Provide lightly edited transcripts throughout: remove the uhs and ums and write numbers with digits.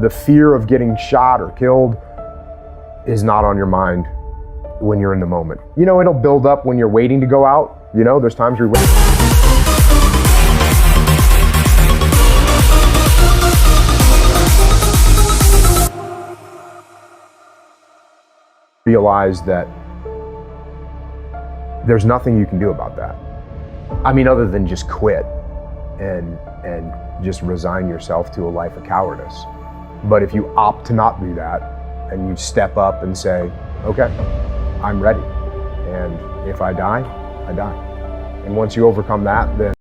The fear of getting shot or killed is not on your mind when you're in the moment. You know, it'll build up when you're waiting to go out. You know, there's times where you're waiting. Realize that there's nothing you can do about that. I mean, other than just quit and just resign yourself to a life of cowardice. But if you opt to not do that and you step up and say, okay, I'm ready. And if I die, I die. And once you overcome that, then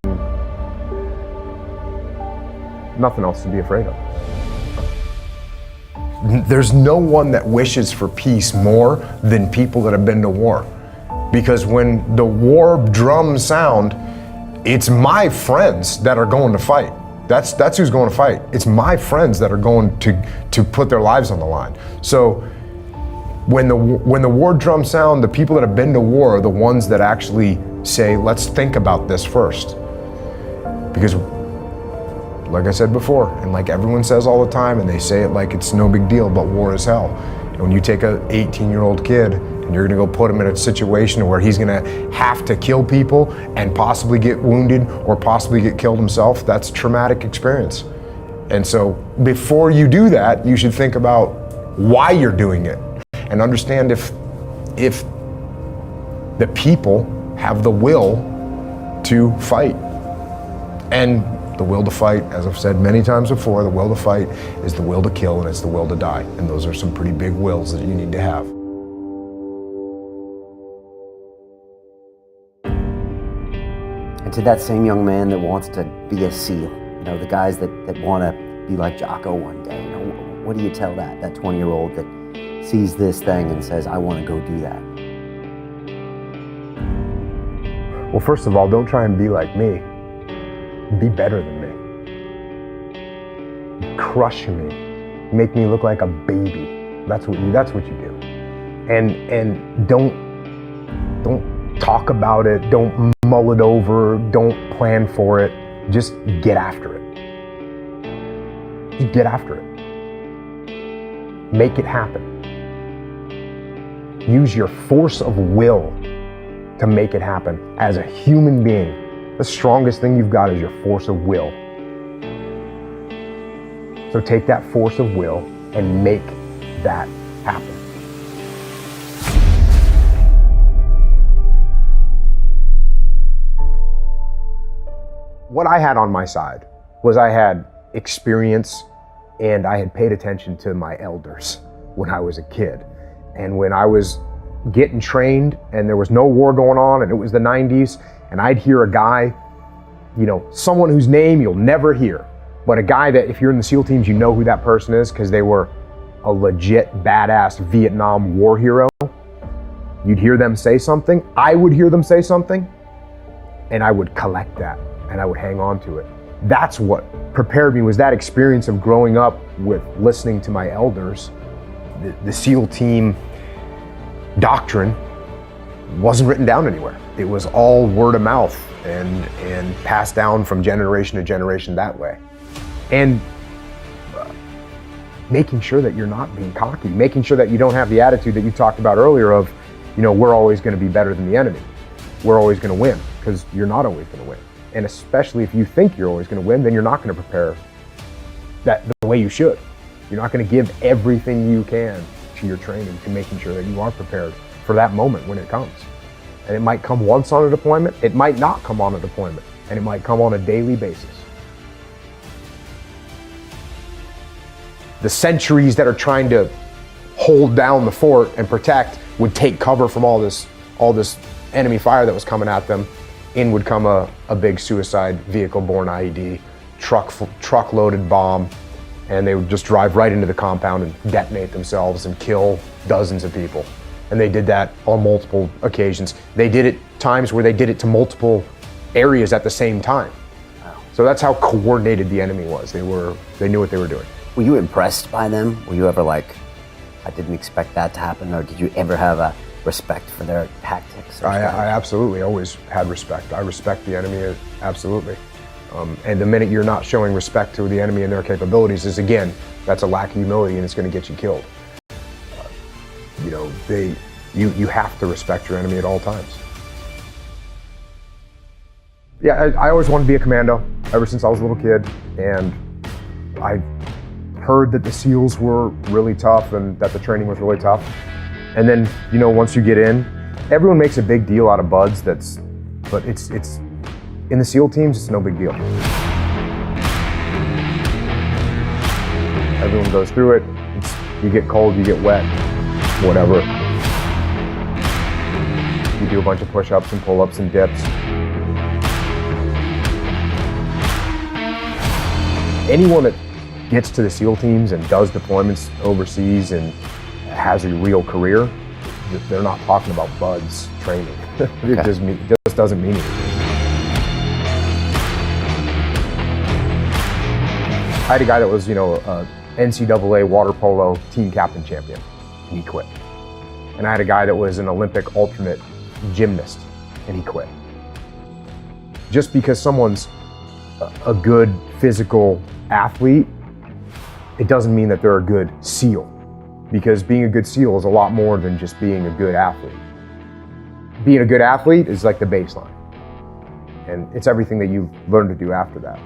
nothing else to be afraid of. There's no one that wishes for peace more than people that have been to war. Because when the war drums sound, it's my friends that are going to fight. That's who's going to fight. It's my friends that are going to put their lives on the line. So when the war drums sound, the people that have been to war are the ones that actually say, let's think about this first. Because like I said before, and like everyone says all the time, and they say it like it's no big deal, but war is hell. And when you take a 18-year-old kid and you're gonna go put him in a situation where he's gonna have to kill people and possibly get wounded or possibly get killed himself, that's a traumatic experience. And so before you do that, you should think about why you're doing it and understand if the people have the will to fight. And the will to fight, as I've said many times before, the will to fight is the will to kill and it's the will to die. And those are some pretty big wills that you need to have. And to that same young man that wants to be a SEAL, you know, the guys that want to be like Jocko one day, you know, what do you tell that 20-year-old that sees this thing and says, I want to go do that? Well, first of all, don't try and be like me. Be better than me. Crush me. Make me look like a baby. That's what you do. And don't talk about it. Don't mull it over. Don't plan for it. Just get after it. Just get after it. Make it happen. Use your force of will to make it happen. As a human being, the strongest thing you've got is your force of will. So take that force of will and make that happen. What I had on my side was I had experience and I had paid attention to my elders when I was a kid. And when I was getting trained and there was no war going on and it was the 90s, and I'd hear a guy, you know, someone whose name you'll never hear, but a guy that if you're in the SEAL teams, you know who that person is because they were a legit badass Vietnam war hero. You'd hear them say something, I would hear them say something, and I would collect that and I would hang on to it. That's what prepared me, was that experience of growing up with listening to my elders. The SEAL team doctrine wasn't written down anywhere. It was all word of mouth and passed down from generation to generation that way. And making sure that you're not being cocky, making sure that you don't have the attitude that you talked about earlier of, you know, we're always going to be better than the enemy. We're always going to win, because you're not always going to win. And especially if you think you're always going to win, then you're not going to prepare that the way you should. You're not going to give everything you can to your training to making sure that you are prepared for that moment when it comes. And it might come once on a deployment, it might not come on a deployment, and it might come on a daily basis. The sentries that are trying to hold down the fort and protect would take cover from all this enemy fire that was coming at them. In would come a big suicide vehicle-borne IED, truck-loaded bomb, and they would just drive right into the compound and detonate themselves and kill dozens of people. And they did that on multiple occasions. They did it times where they did it to multiple areas at the same time. Wow. So that's how coordinated the enemy was. They knew what they were doing. Were you impressed by them? Were you ever like, I didn't expect that to happen? Or did you ever have a respect for their tactics? I absolutely always had respect. I respect the enemy, absolutely. And the minute you're not showing respect to the enemy and their capabilities is, again, that's a lack of humility, and it's going to get you killed. You have to respect your enemy at all times. Yeah, I always wanted to be a commando ever since I was a little kid, and I heard that the SEALs were really tough and that the training was really tough. And then, once you get in, everyone makes a big deal out of buds, but it's in the SEAL teams, it's no big deal. Everyone goes through it. You get cold, you get wet, whatever. You do a bunch of push-ups and pull-ups and dips. Anyone that gets to the SEAL teams and does deployments overseas and has a real career, they're not talking about buds training. It just doesn't mean anything. I had a guy that was, NCAA water polo team captain champion, and he quit. And I had a guy that was an Olympic alternate gymnast, and he quit. Just because someone's a good physical athlete, it doesn't mean that they're a good SEAL, because being a good SEAL is a lot more than just being a good athlete. Being a good athlete is like the baseline, and it's everything that you learn to do after that.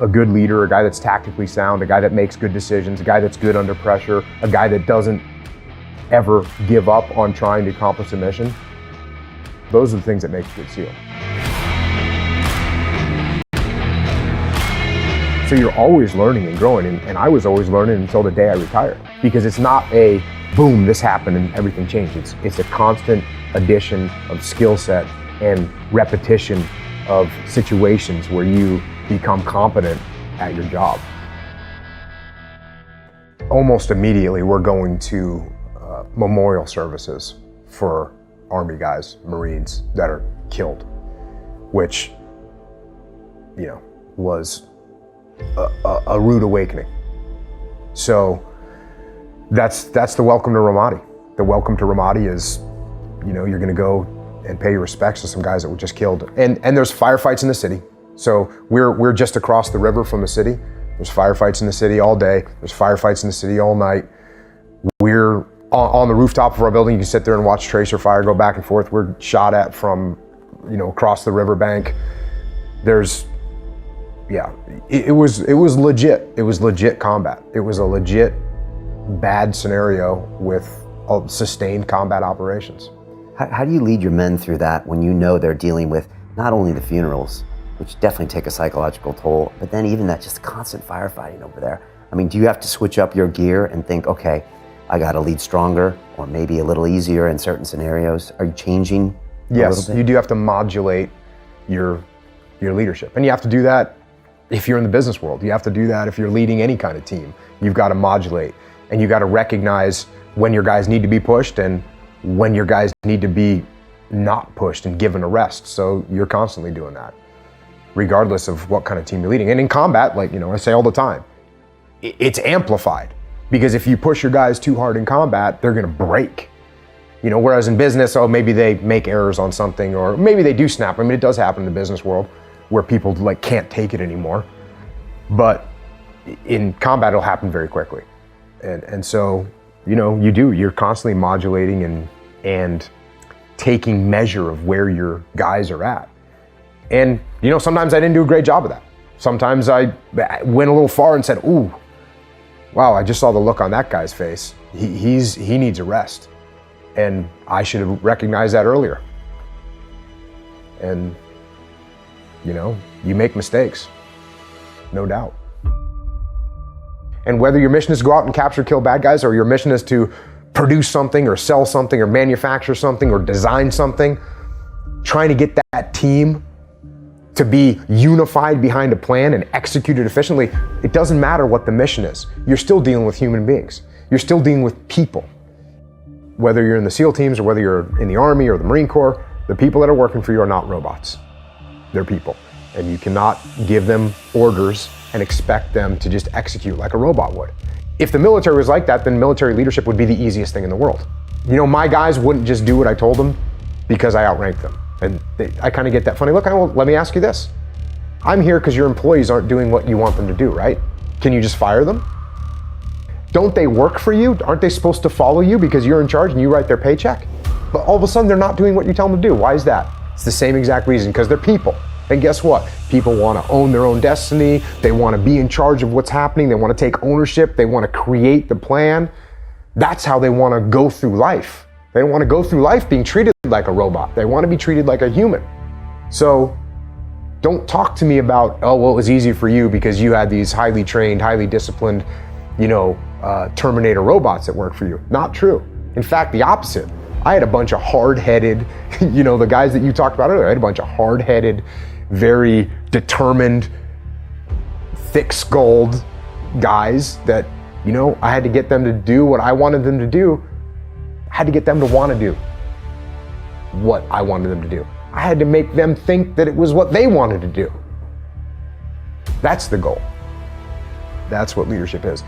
A good leader, a guy that's tactically sound, a guy that makes good decisions, a guy that's good under pressure, a guy that doesn't ever give up on trying to accomplish a mission. Those are the things that make a good SEAL. So you're always learning and growing, and I was always learning until the day I retired, because it's not a boom, this happened and everything changed. It's a constant addition of skill set and repetition of situations where you become competent at your job. Almost immediately, we're going to memorial services for Army guys, Marines that are killed, which, was a rude awakening. So that's the welcome to Ramadi. The welcome to Ramadi is, you're gonna go and pay your respects to some guys that were just killed. And there's firefights in the city. So we're just across the river from the city. There's firefights in the city all day. There's firefights in the city all night. We're on the rooftop of our building. You can sit there and watch tracer fire go back and forth. We're shot at from, across the riverbank. It was legit. It was legit combat. It was a legit bad scenario with sustained combat operations. How do you lead your men through that when you know they're dealing with not only the funerals, which definitely take a psychological toll, but then even that just constant firefighting over there? I mean, do you have to switch up your gear and think, okay, I got to lead stronger or maybe a little easier in certain scenarios? Are you changing a little bit? You do have to modulate your leadership. And you have to do that if you're in the business world. You have to do that if you're leading any kind of team. You've got to modulate, and you got to recognize when your guys need to be pushed and when your guys need to be not pushed and given a rest. So you're constantly doing that, regardless of what kind of team you're leading. And in combat, I say all the time, it's amplified, because if you push your guys too hard in combat, they're gonna break. Whereas in business, maybe they make errors on something, or maybe they do snap. I mean, it does happen in the business world where people can't take it anymore. But in combat, it'll happen very quickly. And so, you're constantly modulating and taking measure of where your guys are at. And, sometimes I didn't do a great job of that. Sometimes I went a little far and said, ooh, wow, I just saw the look on that guy's face. He needs a rest. And I should have recognized that earlier. And, you make mistakes, no doubt. And whether your mission is to go out and capture, kill bad guys, or your mission is to produce something or sell something or manufacture something or design something, trying to get that team to be unified behind a plan and execute it efficiently, it doesn't matter what the mission is. You're still dealing with human beings. You're still dealing with people. Whether you're in the SEAL teams or whether you're in the Army or the Marine Corps, the people that are working for you are not robots. They're people. And you cannot give them orders and expect them to just execute like a robot would. If the military was like that, then military leadership would be the easiest thing in the world. My guys wouldn't just do what I told them because I outranked them. And I kind of get that funny look. Well, let me ask you this. I'm here because your employees aren't doing what you want them to do, right? Can you just fire them? Don't they work for you? Aren't they supposed to follow you because you're in charge and you write their paycheck? But all of a sudden they're not doing what you tell them to do. Why is that? It's the same exact reason, because they're people. And guess what? People want to own their own destiny. They want to be in charge of what's happening. They want to take ownership. They want to create the plan. That's how they want to go through life. They don't want to go through life being treated like a robot. They want to be treated like a human. So don't talk to me about, oh, well, it was easy for you because you had these highly trained, highly disciplined, Terminator robots that work for you. Not true. In fact, the opposite. I had a bunch of hard-headed, the guys that you talked about earlier, I had a bunch of hard-headed, very determined, thick-skulled guys that, I had to get them to do what I wanted them to do. I had to get them to want to do what I wanted them to do. I had to make them think that it was what they wanted to do. That's the goal. That's what leadership is.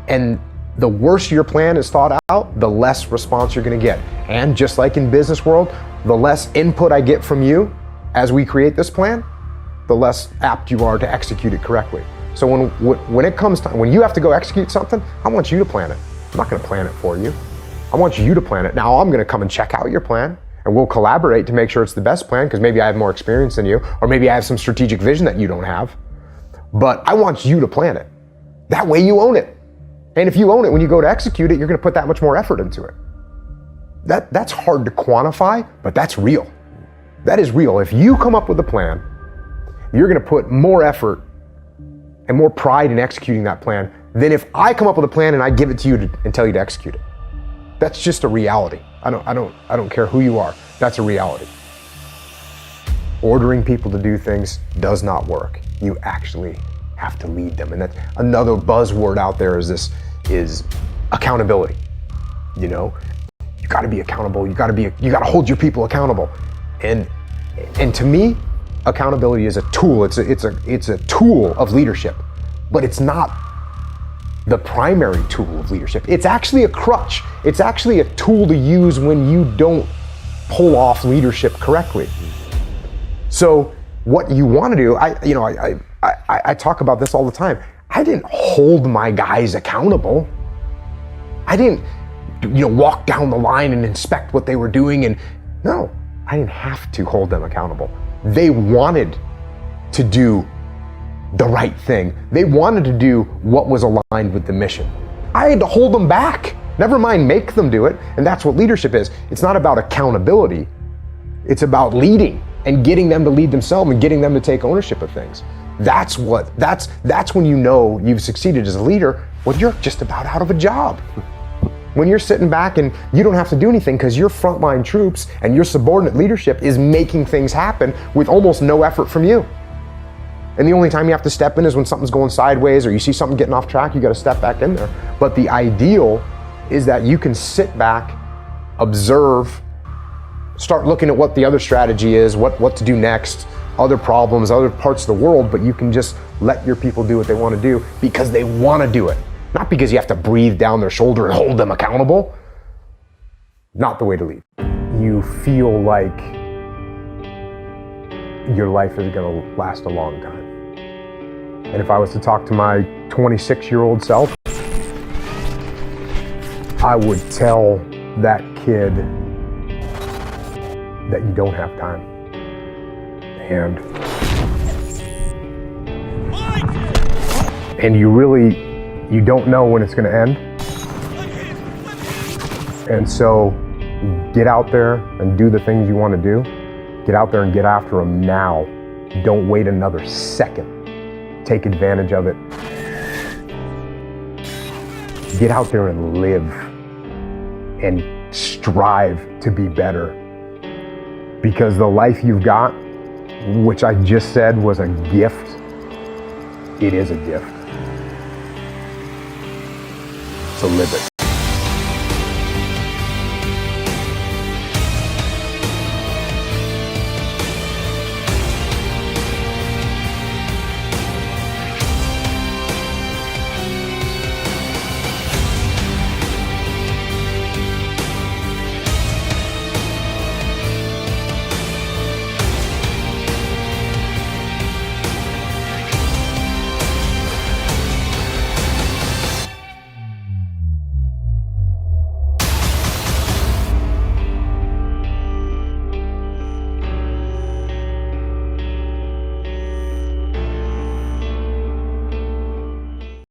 And the worse your plan is thought out, the less response you're going to get. And just like in business world, the less input I get from you as we create this plan, the less apt you are to execute it correctly. So when it comes time, when you have to go execute something, I want you to plan it. I'm not going to plan it for you. I want you to plan it. Now I'm going to come and check out your plan, and we'll collaborate to make sure it's the best plan, because maybe I have more experience than you, or maybe I have some strategic vision that you don't have. But I want you to plan it. That way you own it. And if you own it, when you go to execute it, you're going to put that much more effort into it. That's hard to quantify, but that's real. That is real. If you come up with a plan, you're going to put more effort and more pride in executing that plan than if I come up with a plan and I give it to you and tell you to execute it. That's just a reality. I don't care who you are. That's a reality. Ordering people to do things does not work. You actually have to lead them. And that's another buzzword out there is accountability. You got to be accountable. You got to hold your people accountable. And to me, accountability is a tool. It's a tool of leadership, but it's not the primary tool of leadership. It's actually a crutch. It's actually a tool to use when you don't pull off leadership correctly. So what you want to do, I talk about this all the time. I didn't hold my guys accountable. I didn't, walk down the line and inspect what they were doing. And no, I didn't have to hold them accountable. They wanted to do the right thing. They wanted to do what was aligned with the mission. I had to hold them back. Never mind make them do it. And that's what leadership is. It's not about accountability. It's about leading and getting them to lead themselves and getting them to take ownership of things. That's when you know you've succeeded as a leader, when you're just about out of a job. When you're sitting back and you don't have to do anything because your frontline troops and your subordinate leadership is making things happen with almost no effort from you. And the only time you have to step in is when something's going sideways or you see something getting off track, you got to step back in there. But the ideal is that you can sit back, observe, start looking at what the other strategy is, what to do next, other problems, other parts of the world, but you can just let your people do what they want to do because they want to do it. Not because you have to breathe down their shoulder and hold them accountable. Not the way to lead. You feel like your life is going to last a long time. And if I was to talk to my 26-year-old self, I would tell that kid that you don't have time. And you don't know when it's going to end. And so get out there and do the things you want to do. Get out there and get after them now. Don't wait another second. Take advantage of it. Get out there and live and strive to be better. Because the life you've got, which I just said was a gift, it is a gift. So live it.